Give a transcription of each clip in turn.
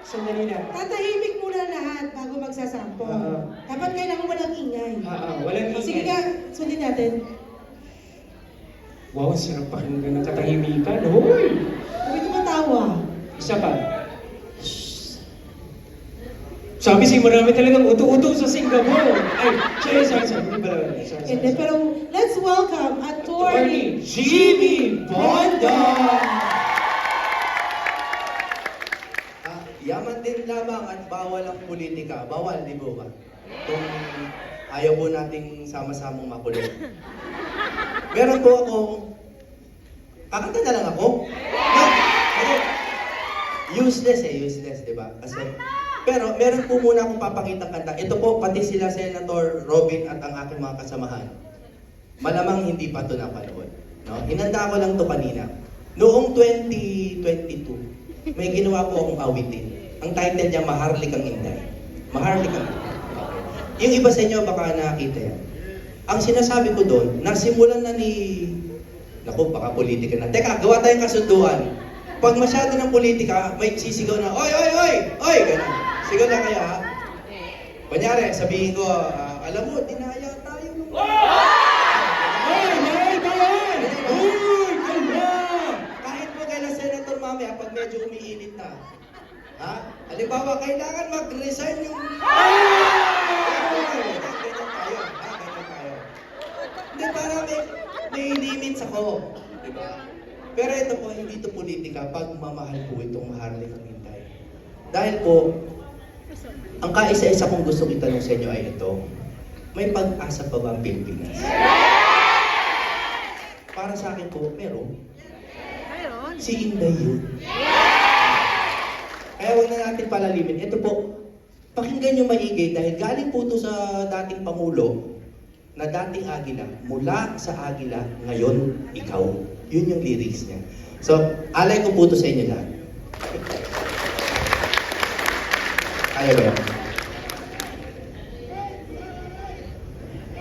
Sandali na. Tatahimik muna lahat bago magsasampo. Dapat kailangan walang ingay. Walang ingay. Sige nga, sundin natin. Wow, sarap pakinggan ng katahimikan. Hoy! Huwag tumatawa. Isa pa. Sabi si marami talagang uto-uto sa Singapore. Ay, sorry. Hindi, pero let's welcome Attorney Jimmy Bonda! Yaman din lamang at bawal ang politika. Bawal, di ba? Kung ayaw po nating sama-samang makulit. Meron po akong... Kakanta na lang ako? Useless, di ba? Kasi... Pero meron po muna akong papakitang kanta. Ito po, pati sila Senator Robin at ang aking mga kasamahan. Malamang hindi pa ito napanood. No? Hinanda ko lang ito kanina. Noong 2022, may ginawa po akong awitin. Ang title niya, Maharlikang Inday. Maharlikang Inday. Okay. Yung iba sa inyo, baka nakakita yan. Ang sinasabi ko doon, nasimulan na ni... Naku, baka politika na. Teka, gawa tayong kasunduan. Pag masyado ng politika, may sisigaw na, oy! Ganun. Sigaw na kaya, ha? Kunyari, sabihin ko, alam mo, dinaya tayo nung... Kahit mo kailan Senator mamaya, pag medyo umiinit na. Ha? Halimbawa, kailangan mag-resign yung... Ganyan tayo. Hindi, para may limits ako. Diba? Pero ito po, hindi ito politika. Pagmamahal po itong Maharlikang Inday. Dahil po, ang kaisa-isa kong gusto itanong sa inyo ay ito. May pag-asa pa ba ang Pilipinas? Para sa akin po, meron. Si Inday yun. Kaya huwag na natin palalimin. Ito po, pakinggan nyo maigi dahil galing po ito sa dating Pangulo na dating Agila. Mula sa Agila, ngayon, ikaw. Yun yung lyrics niya. So, alay ko po ito sa inyo lahat. Ayaw ba?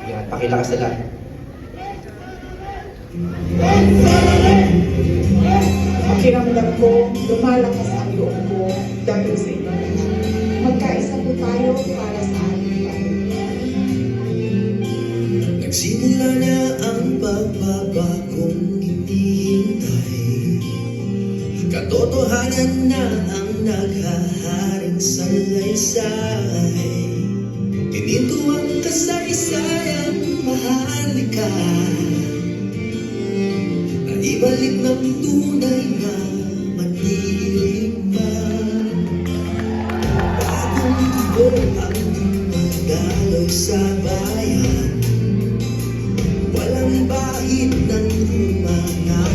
Yan, pakilakas na lang. Pakiramdam ko, lumalakas ang loob ko dahil sa inyo. Magkaisa po tayo para sa ating pamilya. Nagsimula na ang pagbabagong hinihintay. Katotohanan na ang naghaharing salaysay. Tininto ang kasaysayang maharlika. Naibalik ng tunay na manlilima. Bagong ibo ang magdaloy sa bayan. Walang bahid ng umanap.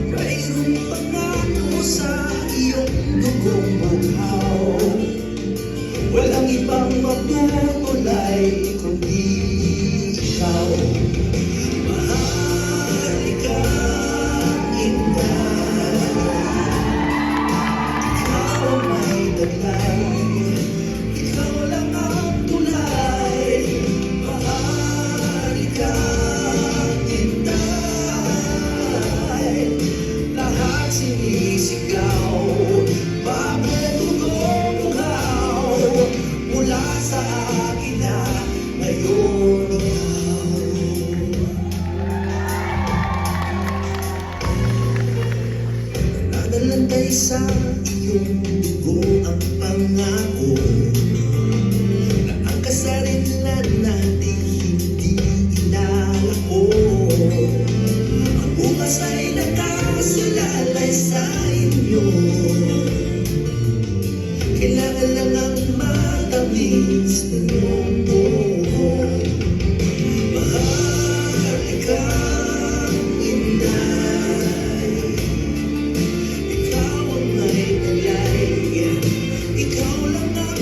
Mayroong pangako sa iyong dugong bughaw. Walang ibang matutulay kundi ikaw. Maharlikang Inday. Ikaw ang may taglay. Ikaw lang ang tulay. Maharlikang Inday. Lahat sinisigaw. Bakit tugong-tugaw? Mula sa Agila, ngayon ikaw. Nananalantay sa iyong dugo ang pangako na ang kasarinlan natin hindi inalako. Ang bukas ay nakasalalay sa inyo. Kailangan lang ang matamis ng iyong buhok. Maharlikang Inday. Ikaw ang may taglay. Ikaw lang ang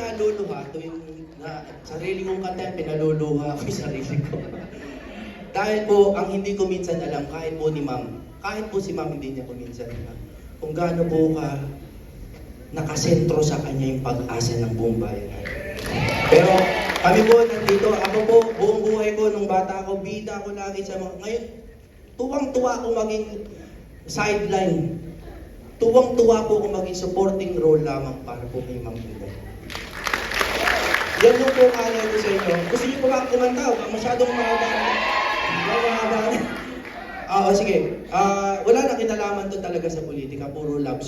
naluluha, tuwing na sarili kong kanta, pinaluluha ko yung sarili ko. Dahil po, ang hindi ko minsan alam, kahit po si ma'am hindi niya po minsan alam, kung gaano po ka nakasentro sa kanya yung pag-asa ng buong bayan natin. Pero kami po nandito, ako po, buong buhay ko, nung bata ako, bida ako lagi sa mga, ngayon, tuwang-tuwa ako maging sideline. Tuwang-tuwa po ako maging supporting role lamang para po kay Ma'am Ida. Yan yung po kaya ko sa inyo. Gusto niyo po ba kumanta? Masyadong mahaba. Mahaba. Sige. Wala na kinalaman to talaga sa politika. Puro love